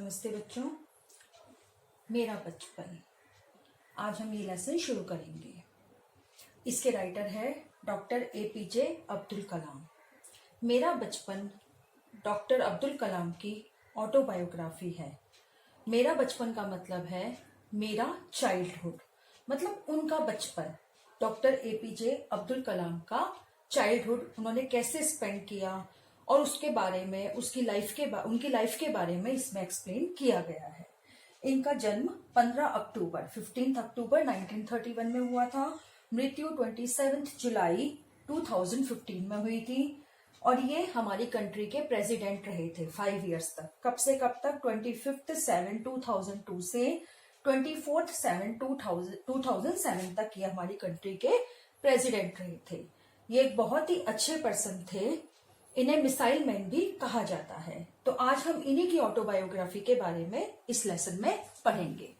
नमस्ते बच्चों। मेरा बचपन, आज हम ये लेसन शुरू करेंगे। इसके राइटर है डॉक्टर APJ अब्दुल कलाम। मेरा बचपन डॉक्टर अब्दुल कलाम की ऑटोबायोग्राफी है। मेरा बचपन का मतलब है मेरा चाइल्डहुड, मतलब उनका बचपन। डॉक्टर APJ अब्दुल कलाम का चाइल्डहुड उन्होंने कैसे स्पेंड किया और उसके बारे में उनकी लाइफ के बारे में इसमें एक्सप्लेन किया गया है। इनका जन्म 15 अक्टूबर 1931 में हुआ था। मृत्यु 27 जुलाई 2015 में हुई थी और ये हमारी कंट्री के प्रेसिडेंट रहे थे 5 इयर्स तक। कब से कब तक? 25/7/2002 से 24/7/2007 तक ये हमारी कंट्री के प्रेसिडेंट रहे थे। ये एक बहुत ही अच्छे पर्सन थे। इन्हें मिसाइल मैन भी कहा जाता है। तो आज हम इन्हीं की ऑटोबायोग्राफी के बारे में इस लेसन में पढ़ेंगे।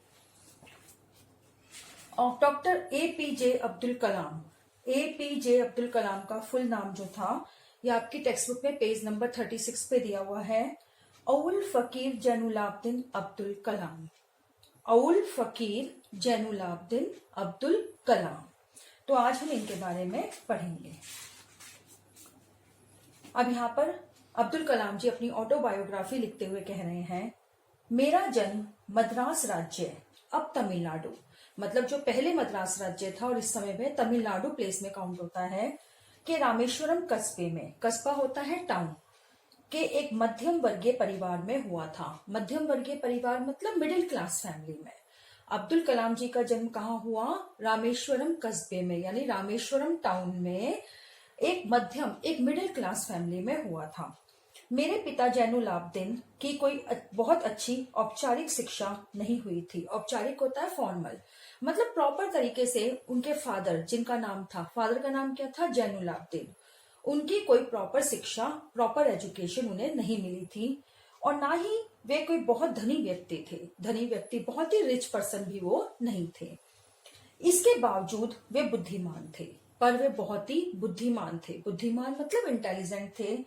और doctor APJ Abdul Kalam, APJ Abdul Kalam का फुल नाम जो था, ये आपकी टेक्स्ट बुक में पेज नंबर 36 पे दिया हुआ है। अउल फकीर जैनुलाब्दीन अब्दुल कलाम। अउल फकीर जैनुलाब्दीन अब्दुल कलाम। तो आज हम इनके बारे में पढ़ेंगे। अब यहाँ पर अब्दुल कलाम जी अपनी ऑटोबायोग्राफी लिखते हुए कह रहे हैं, मेरा जन्म मद्रास राज्य, अब तमिलनाडु, मतलब जो पहले मद्रास राज्य था और इस समय में तमिलनाडु प्लेस में काउंट होता है, के रामेश्वरम कस्बे में, कस्बा होता है टाउन, के एक मध्यम वर्गीय परिवार में हुआ था। मध्यम वर्गीय परिवार मतलब मिडिल क्लास फैमिली में। अब्दुल कलाम जी का जन्म कहाँ हुआ? रामेश्वरम कस्बे में, यानी रामेश्वरम टाउन में एक मिडिल क्लास फैमिली में हुआ था। मेरे पिता जैनुलाब्दीन की कोई बहुत अच्छी औपचारिक शिक्षा नहीं हुई थी। औपचारिक होता है फॉर्मल, मतलब प्रॉपर तरीके से उनके फादर, जिनका नाम था, फादर का नाम क्या था? जैनुलाब्दीन। उनकी कोई प्रॉपर शिक्षा, प्रॉपर एजुकेशन उन्हें नहीं मिली थी और ना ही वे कोई बहुत धनी व्यक्ति थे। धनी व्यक्ति, बहुत ही रिच पर्सन भी वो नहीं थे। इसके बावजूद वे बुद्धिमान थे, पर वे बहुत ही बुद्धिमान थे। बुद्धिमान मतलब इंटेलिजेंट थे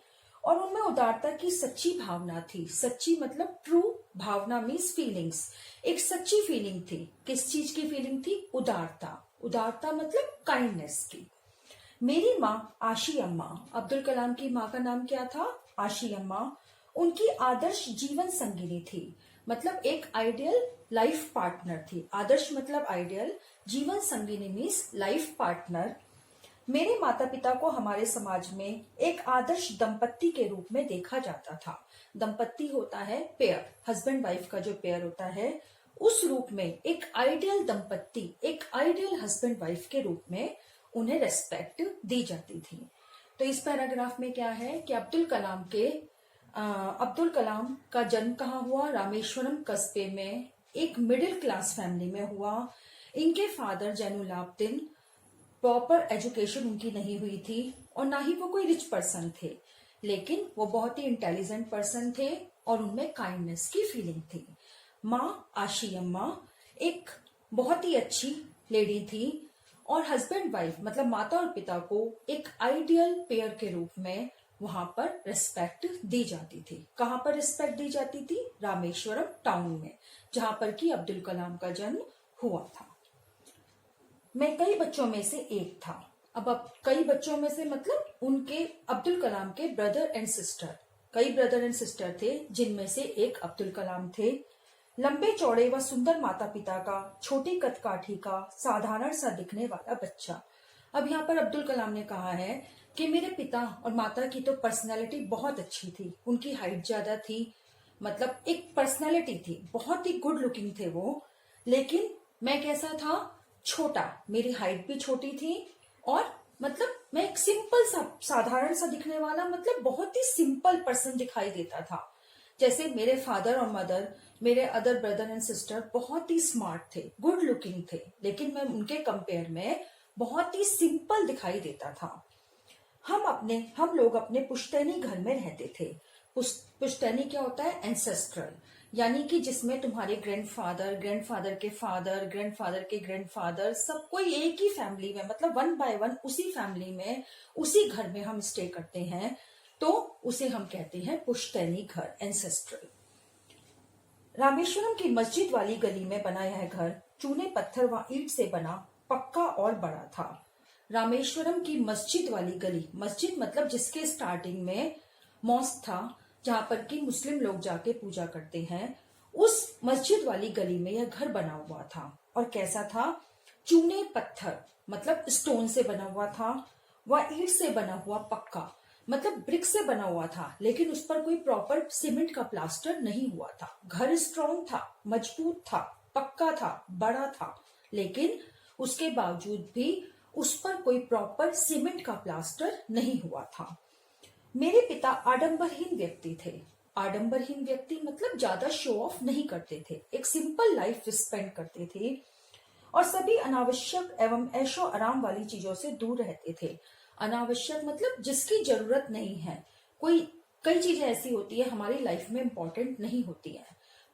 और उनमें उदारता की सच्ची भावना थी। सच्ची मतलब ट्रू भावना मीन्स फीलिंग्स। एक सच्ची फीलिंग थी। किस चीज की फीलिंग थी? उदारता। उदारता मतलब काइंडनेस की। मेरी माँ आशी अम्मा, अब्दुल कलाम की माँ का नाम क्या था? आशी अम्मा। उनकी आदर्श जीवन संगिनी थी, मतलब एक आइडियल लाइफ पार्टनर थी। आदर्श मतलब आइडियल, जीवन संगिनी मीन्स लाइफ पार्टनर। मेरे माता पिता को हमारे समाज में एक आदर्श दंपत्ति के रूप में देखा जाता था। दंपत्ति होता है पेयर, हस्बैंड वाइफ का जो पेयर होता है, उस रूप में एक आइडियल दंपत्ति, एक आइडियल हस्बैंड वाइफ के रूप में उन्हें रेस्पेक्ट दी जाती थी। तो इस पैराग्राफ में क्या है कि अब्दुल कलाम का जन्म कहाँ हुआ? रामेश्वरम कस्बे में एक मिडिल क्लास फैमिली में हुआ। इनके फादर जैनुलाब्दीन, प्रॉपर एजुकेशन उनकी नहीं हुई थी और ना ही वो कोई रिच पर्सन थे, लेकिन वो बहुत ही इंटेलिजेंट पर्सन थे और उनमें काइंडनेस की फीलिंग थी। माँ आशी अम्मा एक बहुत ही अच्छी लेडी थी और हस्बैंड वाइफ मतलब माता और पिता को एक आइडियल पेयर के रूप में वहां पर रिस्पेक्ट दी जाती थी। कहाँ पर रिस्पेक्ट दी जाती थी? रामेश्वरम टाउन में, जहां पर कि अब्दुल कलाम का जन्म हुआ था। मैं कई बच्चों में से एक था। अब कई बच्चों में से मतलब उनके अब्दुल कलाम के ब्रदर एंड सिस्टर, कई ब्रदर एंड सिस्टर थे, जिनमें से एक अब्दुल कलाम थे। लंबे चौड़े व सुंदर माता पिता का, छोटी कदकाठी का, साधारण सा दिखने वाला बच्चा। अब यहाँ पर अब्दुल कलाम ने कहा है कि मेरे पिता और माता की तो पर्सनैलिटी बहुत अच्छी थी। उनकी हाइट ज्यादा थी, मतलब एक पर्सनैलिटी थी, बहुत ही गुड लुकिंग थे वो। लेकिन मैं कैसा था? छोटा। मेरी हाइट भी छोटी थी और मतलब मैं एक सिंपल सा, साधारण सा दिखने वाला, मतलब बहुत ही सिंपल पर्सन दिखाई देता था। जैसे मेरे फादर और मदर, मेरे अदर ब्रदर एंड सिस्टर बहुत ही स्मार्ट थे, गुड लुकिंग थे, लेकिन मैं उनके कंपेयर में बहुत ही सिंपल दिखाई देता था। हम लोग अपने पुश्तैनी घर में रहते थे। पुश्तैनी क्या होता है? एंसेस्ट्रल, यानी कि जिसमें तुम्हारे ग्रैंडफादर, ग्रैंडफादर के फादर, ग्रैंडफादर के ग्रैंडफादर, सब कोई एक ही फैमिली में, मतलब 1 by 1 उसी फैमिली में, उसी घर में हम स्टे करते हैं, तो उसे हम कहते हैं पुश्तैनी घर, एंसेस्ट्रल। रामेश्वरम की मस्जिद वाली गली में बना यह घर चूने पत्थर व ईंट से बना, पक्का और बड़ा था। रामेश्वरम की मस्जिद वाली गली, मस्जिद मतलब जिसके स्टार्टिंग में मॉस्क था, जहां पर कि मुस्लिम लोग जाके पूजा करते हैं, उस मस्जिद वाली गली में यह घर बना हुआ था। और कैसा था? चूने पत्थर मतलब स्टोन से बना हुआ था, वह ईंट से बना हुआ पक्का मतलब ब्रिक से बना हुआ था, लेकिन उस पर कोई प्रॉपर सीमेंट का प्लास्टर नहीं हुआ था। घर स्ट्रॉन्ग था, मजबूत था, पक्का था, बड़ा था, लेकिन उसके बावजूद भी उस पर कोई प्रॉपर सीमेंट का प्लास्टर नहीं हुआ था। मेरे पिता आडंबरहीन व्यक्ति थे। आडंबरहीन व्यक्ति मतलब ज्यादा शो ऑफ नहीं करते थे, एक सिंपल लाइफ स्पेंड करते थे और सभी अनावश्यक एवं ऐशो आराम वाली चीजों से दूर रहते थे। अनावश्यक मतलब जिसकी जरूरत नहीं है। कई चीजें ऐसी होती है हमारी लाइफ में इंपॉर्टेंट नहीं होती है,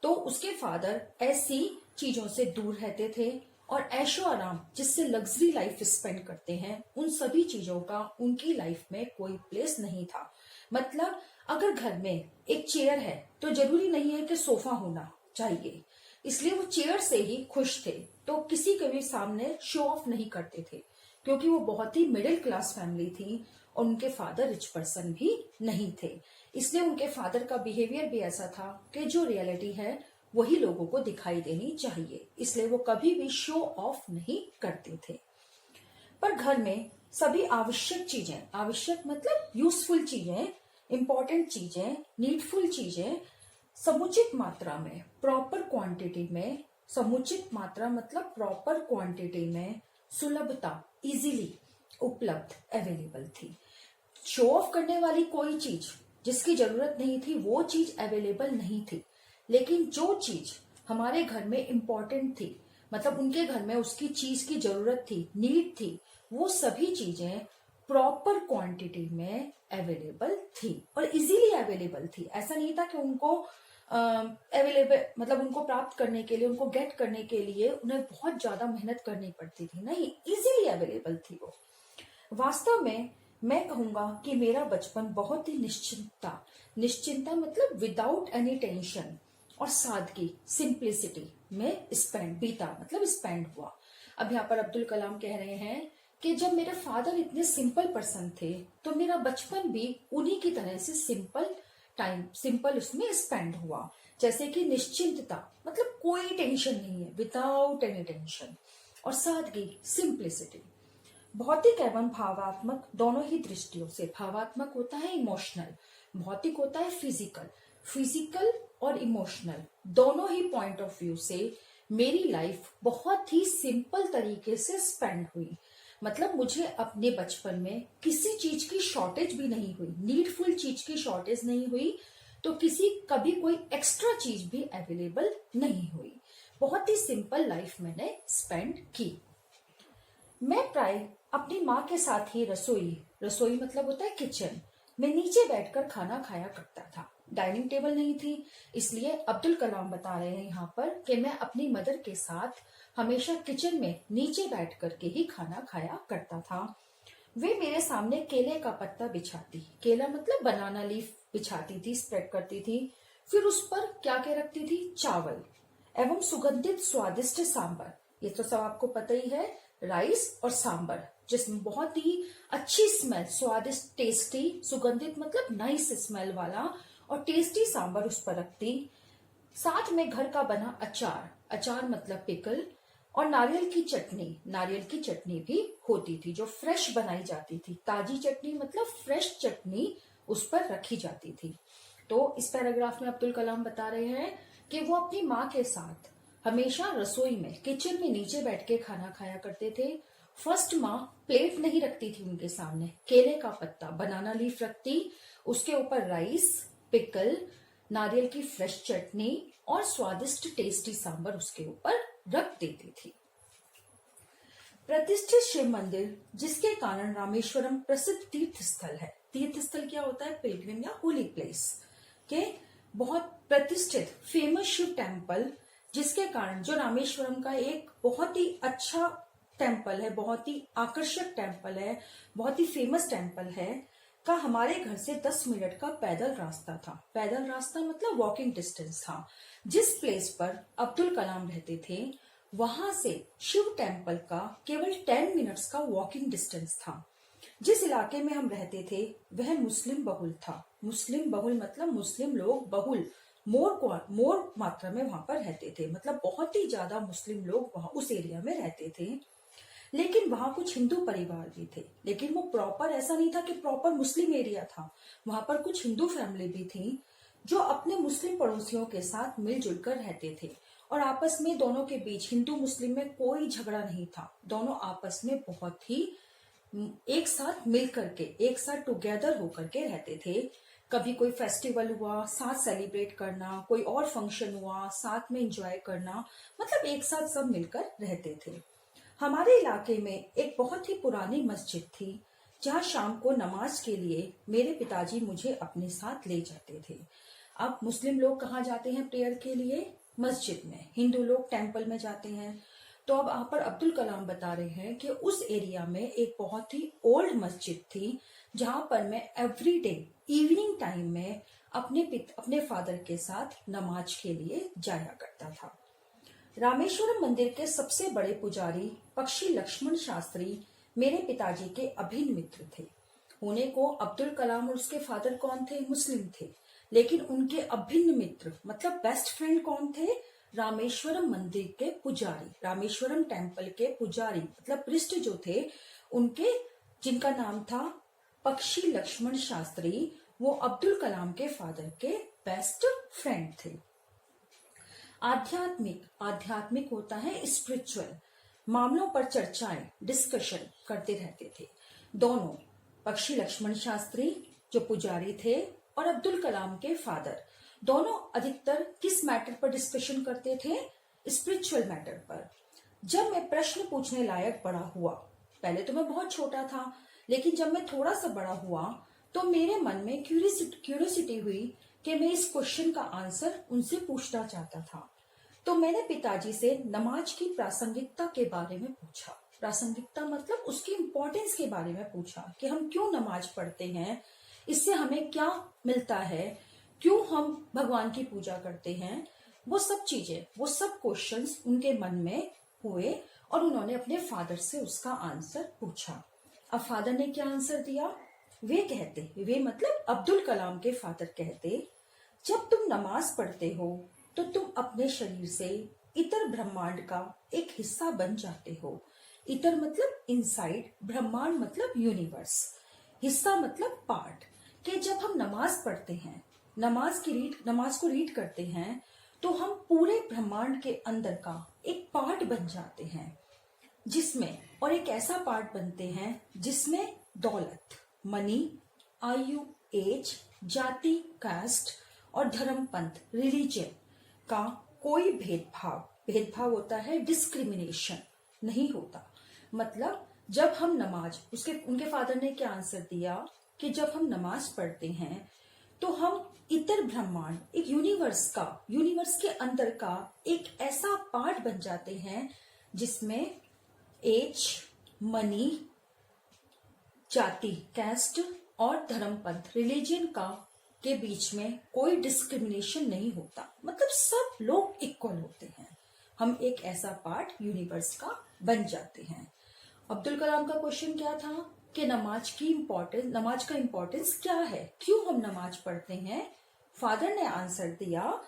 तो उसके फादर ऐसी चीजों से दूर रहते थे और ऐशो आराम जिससे लग्जरी लाइफ स्पेंड करते हैं, उन सभी चीजों का उनकी लाइफ में कोई प्लेस नहीं था। मतलब अगर घर में एक चेयर है तो जरूरी नहीं है कि सोफा होना चाहिए, इसलिए वो चेयर से ही खुश थे। तो किसी के भी सामने शो ऑफ नहीं करते थे, क्योंकि वो बहुत ही मिडिल क्लास फैमिली थी और उनके फादर रिच पर्सन भी नहीं थे। इसलिए उनके फादर का बिहेवियर भी ऐसा था कि जो रियलिटी है वही लोगों को दिखाई देनी चाहिए, इसलिए वो कभी भी शो ऑफ नहीं करते थे। पर घर में सभी आवश्यक चीजें, आवश्यक मतलब यूजफुल चीजें, इंपॉर्टेंट चीजें, नीडफुल चीजें समुचित मात्रा में, प्रॉपर क्वांटिटी में, समुचित मात्रा मतलब प्रॉपर क्वांटिटी में, सुलभता, इजीली उपलब्ध, अवेलेबल थी। शो ऑफ करने वाली कोई चीज जिसकी जरूरत नहीं थी वो चीज अवेलेबल नहीं थी, लेकिन जो चीज हमारे घर में इंपॉर्टेंट थी, मतलब उनके घर में उसकी चीज की जरूरत थी, नीड थी, वो सभी चीजें प्रॉपर क्वांटिटी में अवेलेबल थी और इजीली अवेलेबल थी। ऐसा नहीं था कि उनको अवेलेबल मतलब उनको प्राप्त करने के लिए, उनको गेट करने के लिए उन्हें बहुत ज्यादा मेहनत करनी पड़ती थी, नहीं, इजीली अवेलेबल थी वो। वास्तव में मैं कहूंगा कि मेरा बचपन बहुत ही निश्चिंता मतलब विदाउट एनी टेंशन और सादगी, सिंप्लिसिटी में स्पेंड हुआ। अब यहाँ पर अब्दुल कलाम कह रहे हैं कि जब मेरे फादर इतने सिंपल पर्सन थे तो मेरा बचपन भी उन्हीं की तरह से सिंपल उसमें स्पेंड हुआ। जैसे कि निश्चिंतता मतलब कोई टेंशन नहीं है, विदाउट एनी टेंशन, और सादगी, सिंप्लिसिटी। भौतिक एवं भावात्मक दोनों ही दृष्टियों से, भावात्मक होता है इमोशनल, भौतिक होता है फिजिकल और इमोशनल, दोनों ही पॉइंट ऑफ व्यू से मेरी लाइफ बहुत ही सिंपल तरीके से स्पेंड हुई। मतलब मुझे अपने बचपन में किसी चीज की शॉर्टेज भी नहीं हुई, नीडफुल चीज की शॉर्टेज नहीं हुई, तो कभी कोई एक्स्ट्रा चीज भी अवेलेबल नहीं हुई। बहुत ही सिंपल लाइफ मैंने स्पेंड की। मैं प्राय अपनी माँ के साथ ही रसोई मतलब होता है किचन में नीचे बैठकर खाना खाया करता था। डाइनिंग टेबल नहीं थी, इसलिए अब्दुल कलाम बता रहे हैं यहाँ पर कि मैं अपनी मदर के साथ हमेशा किचन में नीचे बैठ करके ही खाना खाया करता था। वे मेरे सामने केले का पत्ता बिछाती, केला मतलब बनाना लीफ बिछाती थी, स्प्रेड करती थी, फिर उस पर क्या क्या रखती थी, चावल एवं सुगंधित स्वादिष्ट सांबर। ये तो सब आपको पता ही है, राइस और सांबर, जिसमें बहुत ही अच्छी स्मेल, स्वादिष्ट, टेस्टी, सुगंधित मतलब नाइस स्मेल वाला और टेस्टी सांबर उस पर रखती। साथ में घर का बना अचार मतलब पिकल, और नारियल की चटनी भी होती थी जो फ्रेश बनाई जाती थी। ताजी चटनी मतलब फ्रेश चटनी उस पर रखी जाती थी। तो इस पैराग्राफ में अब्दुल कलाम बता रहे हैं कि वो अपनी माँ के साथ हमेशा रसोई में, किचन में नीचे बैठ के खाना खाया करते थे। फर्स्ट माँ प्लेट नहीं रखती थी उनके सामने, केले का पत्ता, बनाना लीफ रखती, उसके ऊपर राइस, पिकल, नारियल की फ्रेश चटनी और स्वादिष्ट टेस्टी सांबर उसके ऊपर रख देती थी। प्रतिष्ठित शिव मंदिर जिसके कारण रामेश्वरम प्रसिद्ध तीर्थ स्थल है। तीर्थ स्थल क्या होता है? पिलग्रिम या होली प्लेस के बहुत प्रतिष्ठित फेमस शिव टेम्पल, जिसके कारण जो रामेश्वरम का एक बहुत ही अच्छा टेम्पल है, बहुत ही आकर्षक टेम्पल है, बहुत ही फेमस टेम्पल है, का हमारे घर से 10 मिनट का पैदल रास्ता था। पैदल रास्ता मतलब वॉकिंग डिस्टेंस था। जिस प्लेस पर अब्दुल कलाम रहते थे वहां से शिव टेम्पल का केवल 10 मिनट्स का वॉकिंग डिस्टेंस था। जिस इलाके में हम रहते थे वह मुस्लिम बहुल था। मुस्लिम बहुल मतलब मुस्लिम लोग बहुल मोर मात्रा में वहां पर रहते थे, मतलब बहुत ही ज्यादा मुस्लिम लोग वहां उस एरिया में रहते थे। लेकिन वहां कुछ हिंदू परिवार भी थे, लेकिन वो प्रॉपर ऐसा नहीं था कि प्रॉपर मुस्लिम एरिया था। वहां पर कुछ हिंदू फैमिली भी थी जो अपने मुस्लिम पड़ोसियों के साथ मिलजुल कर रहते थे और आपस में दोनों के बीच हिंदू मुस्लिम में कोई झगड़ा नहीं था। दोनों आपस में बहुत ही एक साथ मिल करके, एक साथ टुगेदर होकर के रहते थे। कभी कोई फेस्टिवल हुआ साथ सेलिब्रेट करना, कोई और फंक्शन हुआ साथ में एंजॉय करना, मतलब एक साथ सब मिलकर रहते थे। हमारे इलाके में एक बहुत ही पुरानी मस्जिद थी जहाँ शाम को नमाज के लिए मेरे पिताजी मुझे अपने साथ ले जाते थे। अब मुस्लिम लोग कहाँ जाते हैं प्रेयर के लिए? मस्जिद में। हिंदू लोग टेम्पल में जाते हैं। तो अब यहाँ पर अब्दुल कलाम बता रहे हैं कि उस एरिया में एक बहुत ही ओल्ड मस्जिद थी जहां पर मैं एवरी डे इवनिंग टाइम में अपने फादर के साथ नमाज के लिए जाया करता था। रामेश्वरम मंदिर के सबसे बड़े पुजारी पक्षी लक्ष्मण शास्त्री मेरे पिताजी के अभिन्न मित्र थे। होने को अब्दुल कलाम और उसके फादर कौन थे? मुस्लिम थे, लेकिन उनके अभिन्न मित्र मतलब बेस्ट फ्रेंड कौन थे? रामेश्वरम मंदिर के पुजारी, रामेश्वरम टेम्पल के पुजारी मतलब प्रिस्ट जो थे उनके, जिनका नाम था पक्षी लक्ष्मण शास्त्री, वो अब्दुल कलाम के फादर के बेस्ट फ्रेंड थे। आध्यात्मिक होता है स्पिरिचुअल मामलों पर चर्चाएं डिस्कशन करते रहते थे। दोनों पक्षी लक्ष्मण शास्त्री जो पुजारी थे और अब्दुल कलाम के फादर दोनों अधिकतर किस मैटर पर डिस्कशन करते थे? स्पिरिचुअल मैटर पर। जब मैं प्रश्न पूछने लायक बड़ा हुआ, पहले तो मैं बहुत छोटा था, लेकिन जब मैं थोड़ा सा बड़ा हुआ तो मेरे मन में क्यूरियोसिटी हुई कि मैं इस क्वेश्चन का आंसर उनसे पूछना चाहता था। तो मैंने पिताजी से नमाज की प्रासंगिकता के बारे में पूछा। प्रासंगिकता मतलब उसकी इम्पोर्टेंस के बारे में पूछा कि हम क्यों नमाज पढ़ते हैं, इससे हमें क्या मिलता है, क्यों हम भगवान की पूजा करते हैं, वो सब चीजें, वो सब क्वेश्चंस उनके मन में हुए और उन्होंने अपने फादर से उसका आंसर पूछा। अब फादर ने क्या आंसर दिया? वे मतलब अब्दुल कलाम के फादर कहते, जब तुम नमाज पढ़ते हो तो तुम अपने शरीर से इतर ब्रह्मांड का एक हिस्सा बन जाते हो। इतर मतलब इनसाइड, ब्रह्मांड मतलब यूनिवर्स, हिस्सा मतलब पार्ट। कि जब हम नमाज पढ़ते हैं, नमाज को रीड करते हैं तो हम पूरे ब्रह्मांड के अंदर का एक पार्ट बन जाते हैं, जिसमें और एक ऐसा पार्ट बनते हैं जिसमें दौलत, मनी, आयु, एज, जाति, कास्ट और धर्म, पंथ, रिलीजन का कोई भेदभाव होता है, डिस्क्रिमिनेशन नहीं होता। मतलब जब हम नमाज, उनके फादर ने क्या आंसर दिया कि जब हम नमाज पढ़ते हैं तो हम इतर ब्रह्मांड, एक यूनिवर्स के अंदर का एक ऐसा पार्ट बन जाते हैं जिसमें एज, मनी, जाति, कैस्ट और धर्म, पंथ, रिलीजन के बीच में कोई डिस्क्रिमिनेशन नहीं होता। मतलब सब लोग इक्वल होते हैं। हम एक ऐसा पार्ट यूनिवर्स का बन जाते हैं। अब्दुल कलाम का क्वेश्चन क्या था कि नमाज का इम्पोर्टेंस क्या है, क्यों हम नमाज पढ़ते हैं? फादर ने आंसर दिया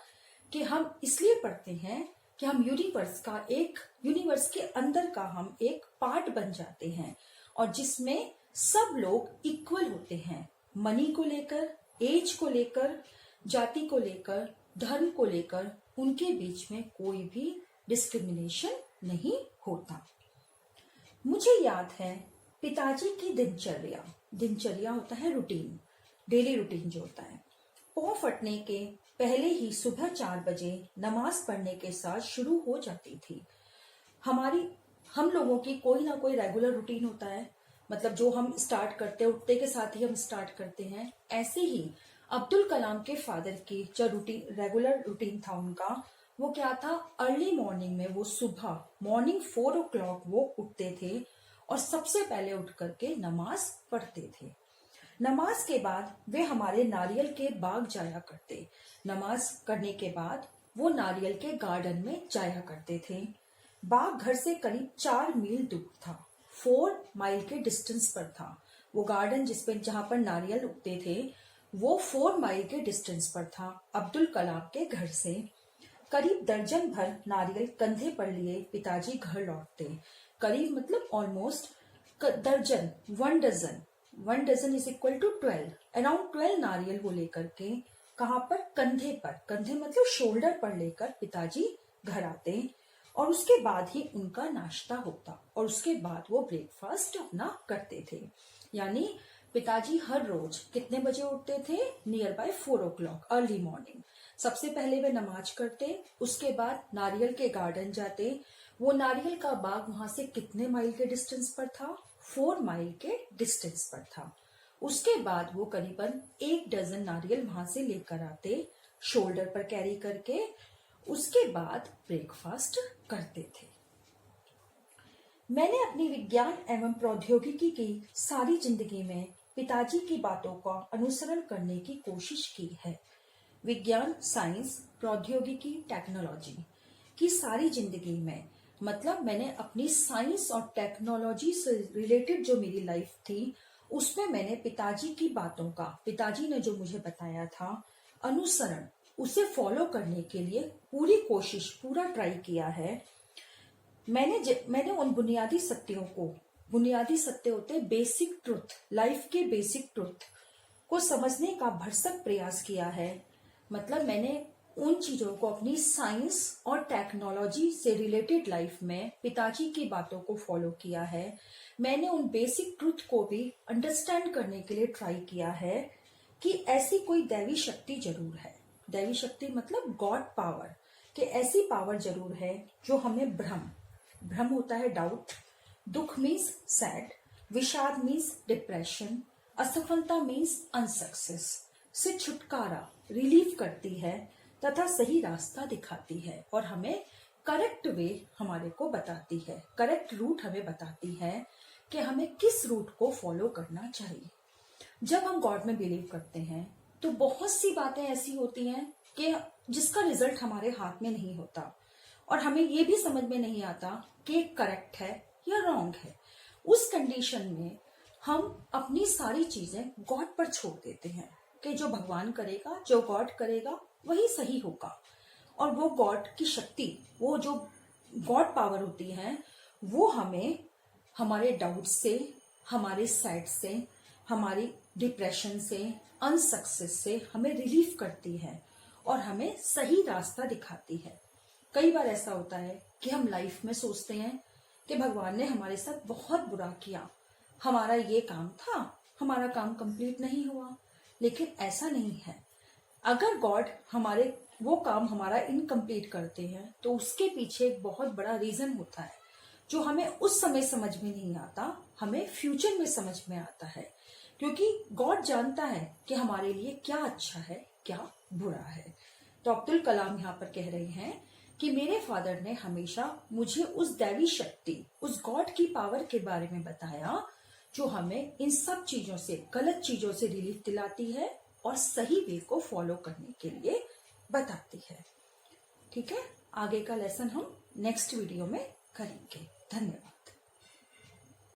कि हम इसलिए पढ़ते हैं कि हम यूनिवर्स के अंदर का हम एक पार्ट बन जाते हैं और जिसमें सब लोग इक्वल होते हैं, मनी को लेकर, एज को लेकर, जाति को लेकर, धर्म को लेकर, उनके बीच में कोई भी डिस्क्रिमिनेशन नहीं होता। मुझे याद है पिताजी की दिनचर्या होता है रूटीन, डेली रूटीन जो होता है, पौ फटने के पहले ही सुबह 4 बजे नमाज पढ़ने के साथ शुरू हो जाती थी। हम लोगों की कोई ना कोई रेगुलर रूटीन होता है, मतलब जो हम स्टार्ट करते हैं, उठते के साथ ही हम स्टार्ट करते हैं। ऐसे ही अब्दुल कलाम के फादर की जो रेगुलर रूटीन था उनका, वो क्या था? अर्ली मॉर्निंग में वो सुबह मॉर्निंग 4 o'clock वो उठते थे और सबसे पहले उठ करके नमाज पढ़ते थे। नमाज के बाद वे हमारे नारियल के बाग जाया करते। नमाज करने के बाद वो नारियल के गार्डन में जाया करते थे। बाग घर से करीब 4 मील दूर था, 4 माइल के डिस्टेंस पर था। वो गार्डन जहाँ पर नारियल उगते थे वो 4 माइल के डिस्टेंस पर था अब्दुल कलाम के घर से। करीब दर्जन भर नारियल कंधे पर लिए पिताजी घर लौटते। करीब मतलब ऑलमोस्ट दर्जन, 1 dozen, 1 dozen is equal to 12, around 12 नारियल वो लेकर के कहाँ पर, कंधे पर, कंधे मतलब शोल्डर पर लेकर पिताजी घर आते। और उसके बाद ही उनका नाश्ता होता और उसके बाद वो ब्रेकफास्ट अपना करते थे। यानी पिताजी हर रोज कितने बजे उठते थे? Near by 4 o'clock early morning. सबसे पहले वे नमाज करते, उसके बाद नारियल के गार्डन जाते। वो नारियल का बाग वहां से कितने माइल के डिस्टेंस पर था? 4 माइल के डिस्टेंस पर था। उसके बाद वो करीबन 1 डजन नारियल वहां से लेकर आते, शोल्डर पर कैरी करके। उसके बाद ब्रेकफास्ट करते थे। मैंने अपनी विज्ञान एवं प्रौद्योगिकी की सारी जिंदगी में पिताजी की बातों का अनुसरण करने की कोशिश की है। विज्ञान, साइंस, प्रौद्योगिकी, टेक्नोलॉजी की सारी जिंदगी में, मतलब मैंने अपनी साइंस और टेक्नोलॉजी से रिलेटेड जो मेरी लाइफ थी उसमें मैंने पिताजी की बातों का, पिताजी ने जो मुझे बताया था, अनुसरण, उसे फॉलो करने के लिए पूरी कोशिश, पूरा ट्राई किया है। मैंने उन बुनियादी सत्यों को, बुनियादी सत्य होते बेसिक ट्रुथ, लाइफ के बेसिक ट्रुथ को समझने का भरसक प्रयास किया है। मतलब मैंने उन चीजों को अपनी साइंस और टेक्नोलॉजी से रिलेटेड लाइफ में पिताजी की बातों को फॉलो किया है। मैंने उन बेसिक ट्रुथ को भी अंडरस्टैंड करने के लिए ट्राई किया है कि ऐसी कोई दैवी शक्ति जरूर है। दैवी शक्ति मतलब गॉड पावर, कि ऐसी पावर जरूर है जो हमें भ्रम होता है डाउट, दुख मीन्स सैड, विषाद मीन्स डिप्रेशन, असफलता मीन्स अनसक्सेस से छुटकारा, रिलीफ करती है तथा सही रास्ता दिखाती है और हमें करेक्ट वे हमारे को बताती है, करेक्ट रूट हमें बताती है कि हमें किस रूट को फॉलो करना चाहिए। जब हम गॉड में बिलीव करते हैं तो बहुत सी बातें ऐसी होती हैं कि जिसका रिजल्ट हमारे हाथ में नहीं होता और हमें ये भी समझ में नहीं आता कि करेक्ट है या रॉन्ग है। उस कंडीशन में हम अपनी सारी चीजें गॉड पर छोड़ देते हैं कि जो भगवान करेगा, जो गॉड करेगा वही सही होगा। और वो गॉड की शक्ति, वो जो गॉड पावर होती है वो हमें हमारे डाउट से, हमारे सैड से, हमारी डिप्रेशन से, अनसक्सेस से हमें रिलीफ करती है और हमें सही रास्ता दिखाती है। कई बार ऐसा होता है कि हम लाइफ में सोचते हैं कि भगवान ने हमारे साथ बहुत बुरा किया, हमारा ये काम था, हमारा काम कंप्लीट नहीं हुआ। लेकिन ऐसा नहीं है। अगर गॉड हमारे वो काम हमारा इनकम्प्लीट करते हैं तो उसके पीछे एक बहुत बड़ा रीजन होता है जो हमें उस समय समझ में नहीं आता, हमें फ्यूचर में समझ में आता है। क्योंकि गॉड जानता है कि हमारे लिए क्या अच्छा है, क्या बुरा है। तो अब्दुल कलाम यहाँ पर कह रहे हैं कि मेरे फादर ने हमेशा मुझे उस दैवी शक्ति, उस गॉड की पावर के बारे में बताया जो हमें इन सब चीजों से, गलत चीजों से रिलीफ दिलाती है और सही वे को फॉलो करने के लिए बताती है। ठीक है, आगे का लेसन हम नेक्स्ट वीडियो में करेंगे। धन्यवाद।